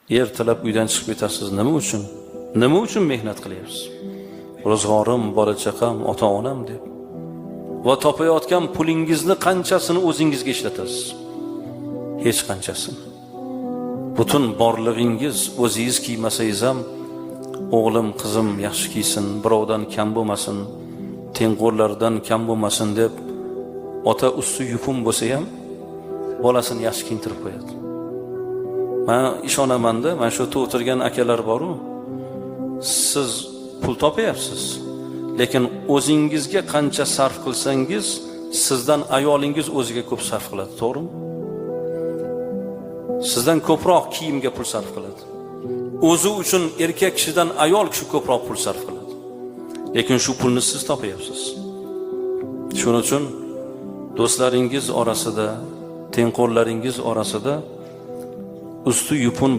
Ertalab uydan chiqib ketasiz. Nima uchun? Nima uchun mehnat qilyapsiz? Ro'zg'orim, bola chaqam, ota-onam deb. Va topayotgan pulingizni qanchasini o'zingizga ishlatasiz? Hech qanchasini. Butun borlig'ingiz o'zingiz kiymasangiz ham o'g'lim, qizim yaxshi kiysin, birovdan kam bo'lmasin, tengqurlardan kam bo'lmasin deb ota usti yupun bo'lsa ham bolasini yaxshi kiyintirib qo'yadi. Men ishonaman-da, mana shu yerda o'tirgan akalar bor-ku, siz pul topayapsiz, lekin o'zingizga qancha sarf qilsangiz, sizdan ayolingiz o'ziga ko'p sarf qiladi, to'g'rimi? Sizdan ko'proq kiyimga pul sarf qiladi. O'zi uchun erkak kishidan ayol kishi ko'proq pul sarf qiladi. Lekin shu pulni siz topayapsiz. Shuning uchun do'stlaringiz orasida, tengqurlaringiz orasida usti yupun